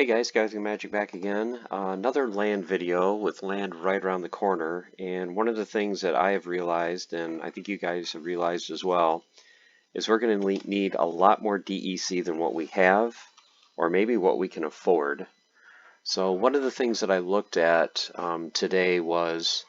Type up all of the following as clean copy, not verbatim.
Hey guys, Guys and Magic back again. Another land video with land right around the corner. And one of the things that I have realized, and I think you guys have realized as well, is we're going to need a lot more DEC than what we have, or maybe what we can afford. So one of the things that I looked at today was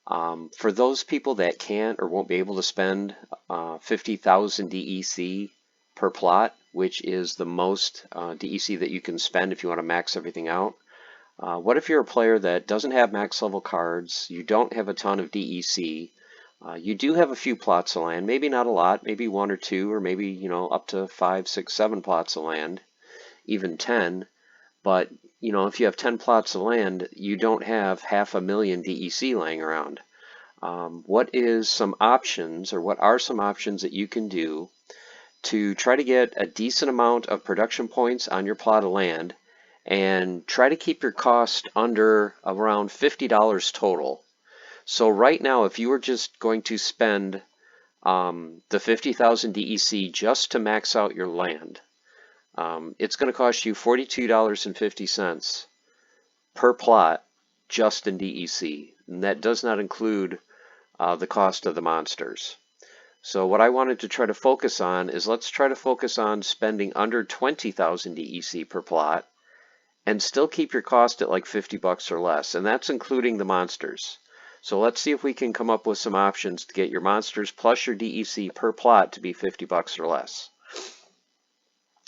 for those people that can't or won't be able to spend 50,000 DEC per plot, which is the most DEC that you can spend if you want to max everything out. What if you're a player that doesn't have max level cards, you don't have a ton of DEC, you do have a few plots of land, maybe not a lot, maybe one or two, or maybe up to 5, 6, 7 plots of land, even 10. But if you have 10 plots of land, you don't have 500,000 DEC laying around. What are some options that you can do to try to get a decent amount of production points on your plot of land and try to keep your cost under around $50 total? So right now, if you were just going to spend the 50,000 DEC just to max out your land, it's going to cost you $42.50 per plot just in DEC, and that does not include the cost of the monsters. So what I wanted to try to focus on is let's try to focus on spending under 20,000 DEC per plot and still keep your cost at like 50 bucks or less, and that's including the monsters. So let's see if we can come up with some options to get your monsters plus your DEC per plot to be 50 bucks or less.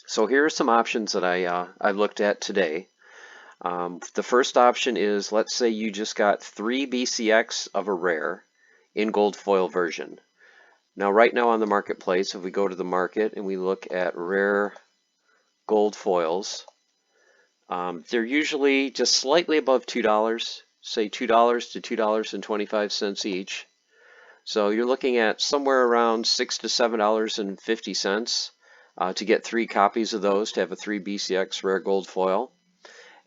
So here are some options that I looked at today. The first option is, let's say you just got 3 BCX of a rare in gold foil version. Now right now on the marketplace, if we go to the market and we look at rare gold foils, they're usually just slightly above $2, say $2 to $2.25 each. So you're looking at somewhere around $6 to $7.50 to get 3 copies of those to have a 3 BCX rare gold foil.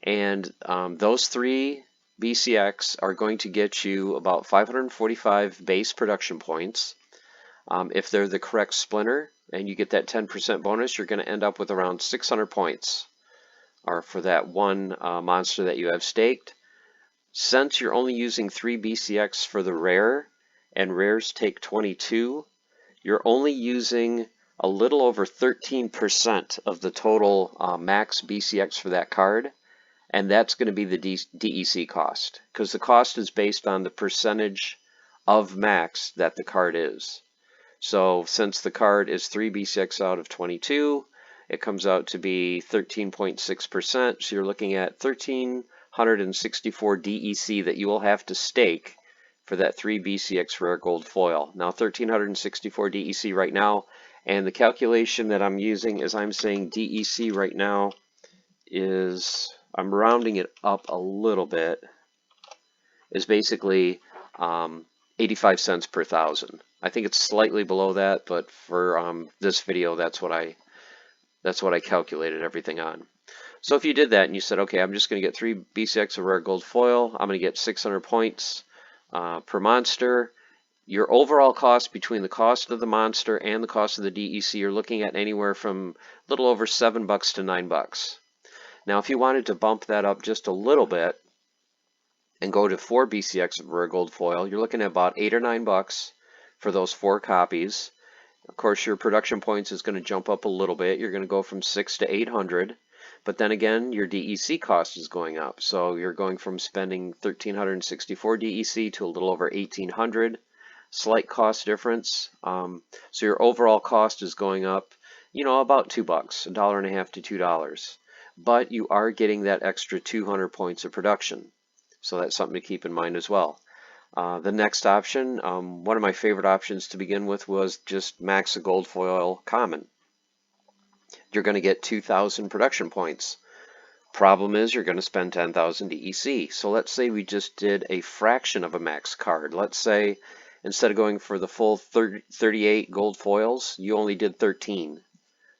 And those 3 BCX are going to get you about 545 base production points. If they're the correct splinter and you get that 10% bonus, you're going to end up with around 600 points for that one monster that you have staked. Since you're only using 3 BCX for the rare, and rares take 22, you're only using a little over 13% of the total max BCX for that card, and that's going to be the DEC cost, because the cost is based on the percentage of max that the card is. So since the card is 3 BCX out of 22, it comes out to be 13.6%. So you're looking at 1,364 DEC that you will have to stake for that 3 BCX rare gold foil. Now 1,364 DEC right now, and the calculation that I'm using is I'm saying DEC right now is, I'm rounding it up a little bit, is basically 85 cents per thousand. I think it's slightly below that, but for this video, that's what I calculated everything on. So if you did that and you said, okay, I'm just going to get 3 BCX of rare gold foil, I'm going to get 600 points per monster. Your overall cost between the cost of the monster and the cost of the DEC, you're looking at anywhere from a little over $7 to $9. Now, if you wanted to bump that up just a little bit and go to 4 BCX of rare gold foil, you're looking at about $8 or $9 for those 4 copies. Of course, your production points is going to jump up a little bit. You're going to go from 6 to 800, but then again, your DEC cost is going up. So you're going from spending 1,364 DEC to a little over 1,800. Slight cost difference. So your overall cost is going up, about $2, $1.50 to $2. But you are getting that extra 200 points of production. So that's something to keep in mind as well. The next option, one of my favorite options to begin with, was just max a gold foil common. You're going to get 2,000 production points. Problem is you're going to spend 10,000 DEC. So let's say we just did a fraction of a max card. Let's say instead of going for the full 38 gold foils, you only did 13.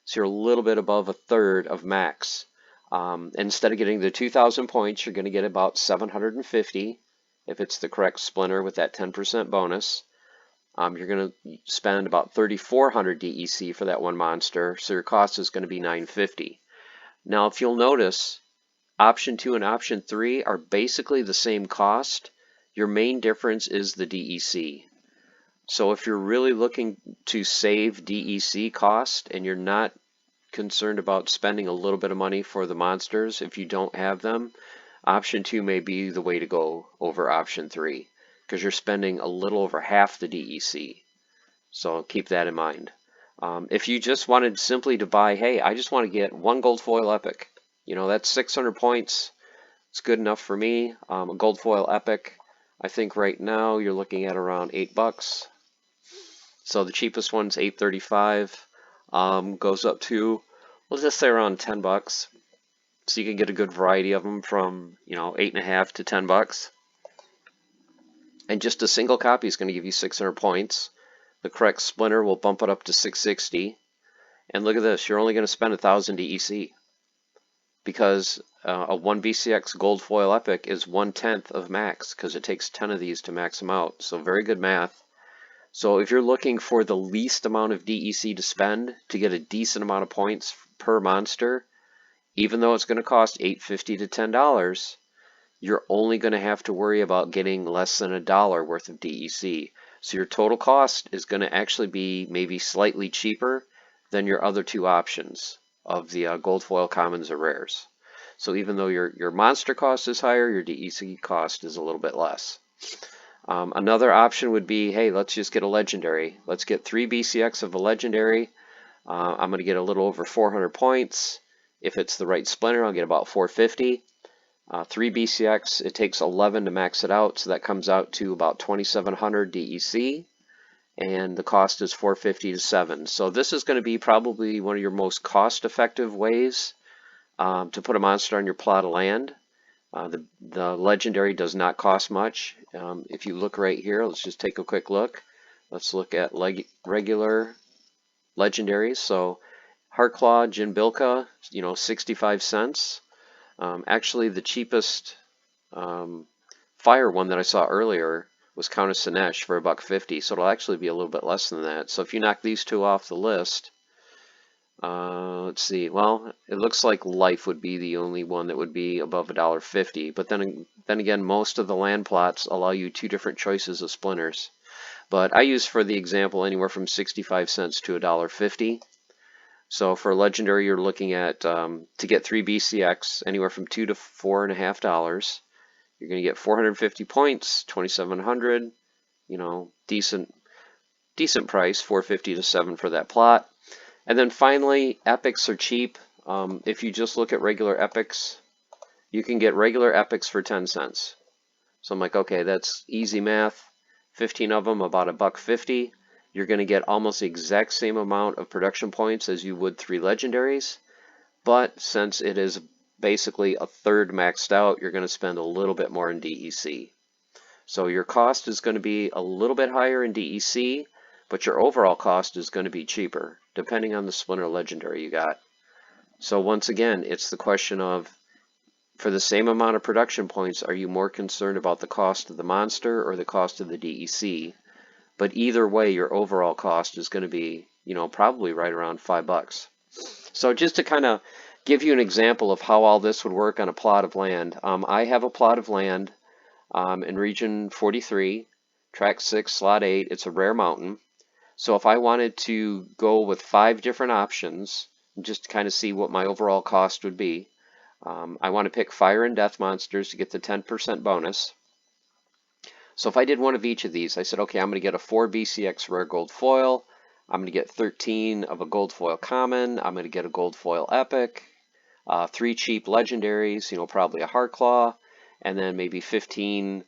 So you're a little bit above a third of max. Instead of getting the 2,000 points, you're going to get about 750 if it's the correct splinter with that 10% bonus. You're going to spend about 3,400 DEC for that one monster, so your cost is going to be 950. Now, if you'll notice, Option 2 and option 3 are basically the same cost. Your main difference is the DEC. So if you're really looking to save DEC cost and you're not concerned about spending a little bit of money for the monsters if you don't have them, option 2 may be the way to go over option 3 because you're spending a little over half the DEC. So keep that in mind. If you just wanted simply to buy, hey, I just want to get one gold foil epic, that's 600 points. It's good enough for me. A gold foil epic, I think right now you're looking at around $8. So the cheapest one's $8.35. Goes up to, we'll just say around $10. So you can get a good variety of them from, $8.50 to $10. And just a single copy is going to give you 600 points. The correct splinter will bump it up to 660. And look at this, you're only going to spend 1,000 DEC because a 1 BCX gold foil epic is 1/10 of max because it takes 10 of these to max them out. So very good math. So if you're looking for the least amount of DEC to spend to get a decent amount of points per monster, even though it's going to cost $8.50 to $10, you're only going to have to worry about getting less than $1 worth of DEC. So your total cost is going to actually be maybe slightly cheaper than your other two options of the gold foil commons or rares. So even though your monster cost is higher, your DEC cost is a little bit less. Another option would be, hey, let's just get a legendary. Let's get 3 BCX of a legendary. I'm going to get a little over 400 points. If it's the right splinter, I'll get about 450. 3 BCX, it takes 11 to max it out, so that comes out to about 2,700 DEC, and the cost is 450 to 7. So this is going to be probably one of your most cost-effective ways to put a monster on your plot of land. The legendary does not cost much. If you look right here, let's just take a quick look. Let's look at regular legendaries. So Heartclaw, Jinbilka, 65 cents. Actually, the cheapest fire one that I saw earlier was Countess Sinesh for $1.50, so it'll actually be a little bit less than that. So if you knock these two off the list, let's see. Well, it looks like Life would be the only one that would be above $1.50. But then again, most of the land plots allow you two different choices of splinters. But I use for the example anywhere from 65 cents to $1.50. So for legendary, you're looking at to get 3 BCX anywhere from $2 to $4.50. You're going to get 450 points, 2,700. Decent price, 450 to 7 for that plot. And then finally, epics are cheap. If you just look at regular epics, you can get regular epics for 10 cents. So I'm like, okay, that's easy math. 15 of them, about $1.50. You're going to get almost the exact same amount of production points as you would 3 legendaries. But since it is basically a third maxed out, you're going to spend a little bit more in DEC. So your cost is going to be a little bit higher in DEC, but your overall cost is going to be cheaper, depending on the splinter legendary you got. So once again, it's the question of, for the same amount of production points, are you more concerned about the cost of the monster or the cost of the DEC? But either way, your overall cost is going to be, probably right around $5. So just to kind of give you an example of how all this would work on a plot of land, I have a plot of land in region 43, track 6, slot 8. It's a rare mountain. So if I wanted to go with 5 different options, just to kind of see what my overall cost would be, I want to pick fire and death monsters to get the 10% bonus. So if I did one of each of these, I said, okay, I'm going to get a 4 BCX rare gold foil. I'm going to get 13 of a gold foil common. I'm going to get a gold foil epic, 3 cheap legendaries, probably a Heartclaw, and then maybe 15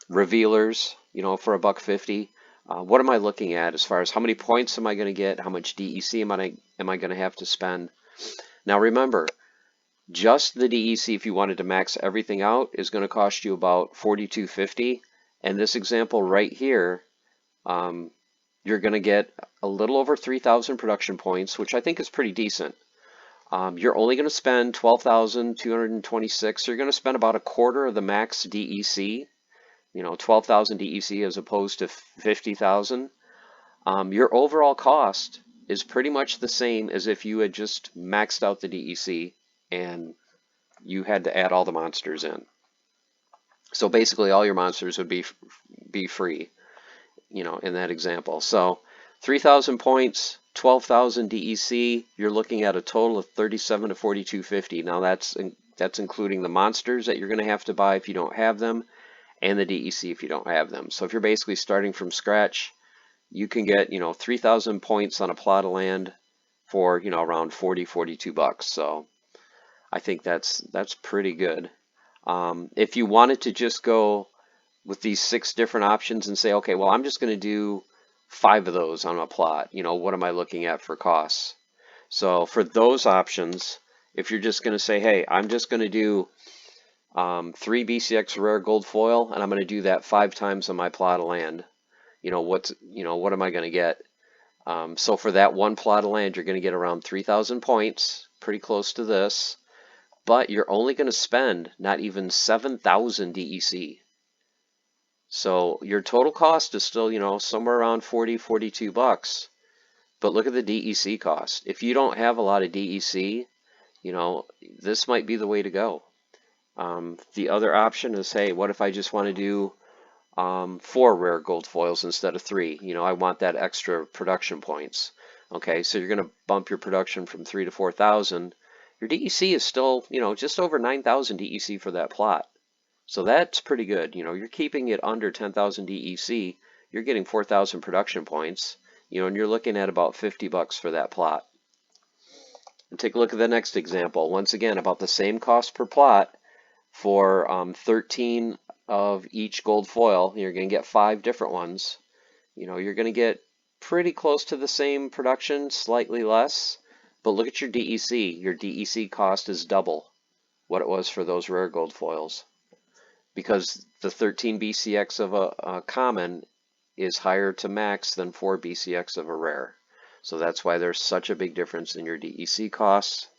revealers, for $1.50. What am I looking at as far as how many points am I going to get? How much DEC am I going to have to spend? Now remember, just the DEC, if you wanted to max everything out, is going to cost you about $42.50. And this example right here, you're going to get a little over 3,000 production points, which I think is pretty decent. You're only going to spend 12,226. You're going to spend about a quarter of the max DEC. 12,000 DEC as opposed to 50,000. Your overall cost, 'is pretty much the same as if you had just maxed out the DEC and you had to add all the monsters in. So basically all your monsters would be free, you know, in that example. So 3,000 points, 12,000 DEC, you're looking at a total of 37 to 42.50. Now that's including the monsters that you're going to have to buy if you don't have them, and the DEC if you don't have them. So if you're basically starting from scratch, you can get, you know, 3,000 points on a plot of land for, you know, around 40, 42 bucks. So I think that's pretty good. If you wanted to just go with these 6 different options and say, okay, well, I'm just going to do 5 of those on a plot, you know, what am I looking at for costs? So for those options, if you're just going to say, hey, I'm just going to do 3 BCX rare gold foil, and I'm going to do that 5 times on my plot of land, you know, what am I going to get? So for that one plot of land, you're going to get around 3,000 points, pretty close to this, but you're only going to spend not even 7,000 DEC. So your total cost is still, you know, somewhere around 40, 42 bucks. But look at the DEC cost. If you don't have a lot of DEC, you know, this might be the way to go. The other option is, hey, what if I just want to do 4 rare gold foils instead of 3? You know, I want that extra production points. Okay, so you're going to bump your production from 3 to 4,000. Your DEC is still, you know, just over 9,000 DEC for that plot. So that's pretty good. You know, you're keeping it under 10,000 DEC. You're getting 4,000 production points. You know, and you're looking at about 50 bucks for that plot. And take a look at the next example. Once again, about the same cost per plot for 13 of each gold foil. You're going to get 5 different ones. You know, you're going to get pretty close to the same production, slightly less. But look at your DEC. Your DEC cost is double what it was for those rare gold foils, because the 13 BCX of a common is higher to max than 4 BCX of a rare. So that's why there's such a big difference in your DEC costs.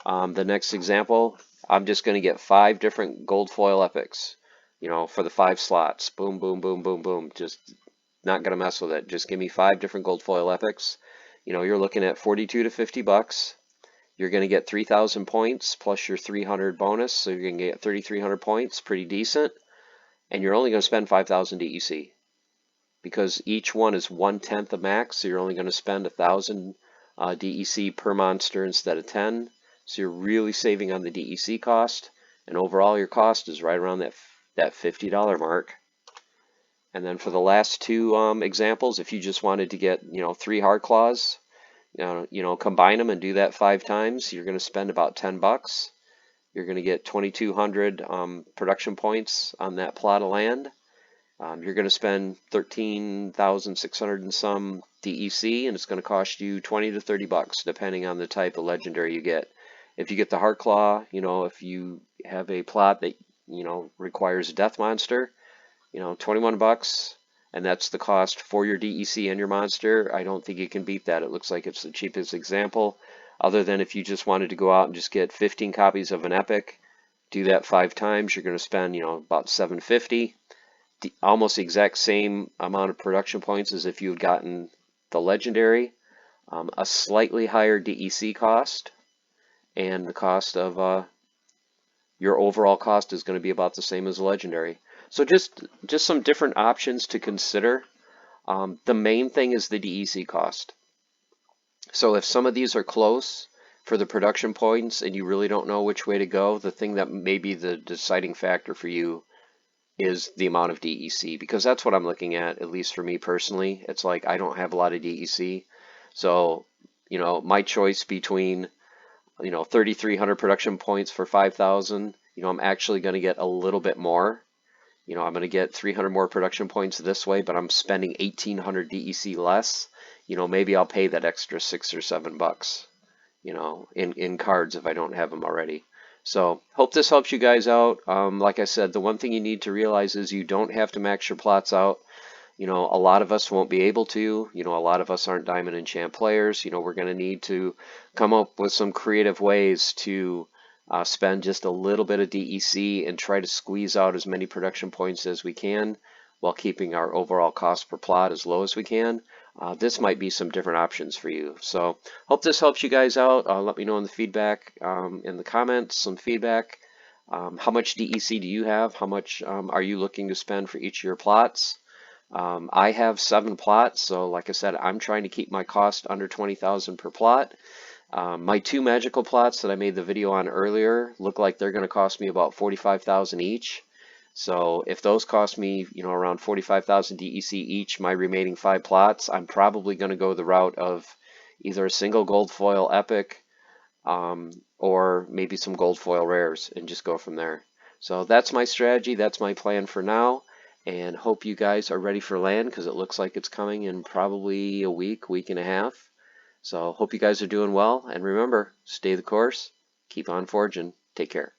The next example, I'm just going to get 5 different gold foil epics, you know, for the 5 slots. Boom, boom, boom, boom, boom. Just not going to mess with it. Just give me 5 different gold foil epics. You know, you're looking at 42 to 50 bucks. You're going to get 3,000 points plus your 300 bonus, so you're going to get 3,300 points, pretty decent. And you're only going to spend 5,000 DEC because each one is 1/10 of max, so you're only going to spend 1,000 DEC per monster instead of 10. So you're really saving on the DEC cost, and overall your cost is right around that $50 mark. And then for the last 2 examples, if you just wanted to get, you know, 3 hard claws, you know, combine them and do that 5 times, you're going to spend about 10 bucks. You're going to get 2,200 production points on that plot of land. You're going to spend 13,600 and some DEC, and it's going to cost you 20 to 30 bucks depending on the type of legendary you get. If you get the Heart Claw, you know, if you have a plot that, you know, requires a death monster, you know, 21 bucks, and that's the cost for your DEC and your monster. I don't think you can beat that. It looks like it's the cheapest example, other than if you just wanted to go out and just get 15 copies of an epic, do that 5 times, you're going to spend, you know, about $750. Almost the exact same amount of production points as if you had gotten the legendary, a slightly higher DEC cost, and the cost of your overall cost is going to be about the same as the legendary. So just some different options to consider. The main thing is the DEC cost. So if some of these are close for the production points and you really don't know which way to go, the thing that may be the deciding factor for you is the amount of DEC, because that's what I'm looking at least for me personally. It's like I don't have a lot of DEC. So, you know, my choice between, you know, 3,300 production points for 5,000, you know, I'm actually going to get a little bit more. You know, I'm going to get 300 more production points this way, but I'm spending 1,800 DEC less. You know, maybe I'll pay that extra 6 or 7 bucks, you know, in cards if I don't have them already. So hope this helps you guys out. Like I said, the one thing you need to realize is you don't have to max your plots out. You know, a lot of us won't be able to. You know, a lot of us aren't Diamond and Champ players. You know, we're going to need to come up with some creative ways to spend just a little bit of DEC and try to squeeze out as many production points as we can while keeping our overall cost per plot as low as we can. this might be some different options for you. So hope this helps you guys out. Let me know in the feedback, in the comments, some feedback. How much DEC do you have? How much are you looking to spend for each of your plots? I have 7 plots, so like I said, I'm trying to keep my cost under 20,000 per plot. My 2 magical plots that I made the video on earlier look like they're going to cost me about 45,000 each. So if those cost me, around 45,000 DEC each, my remaining 5 plots, I'm probably going to go the route of either a single gold foil epic, or maybe some gold foil rares, and just go from there. So that's my strategy. That's my plan for now. And hope you guys are ready for land, because it looks like it's coming in probably a week and a half. So hope you guys are doing well. And remember, stay the course, keep on forging. Take care.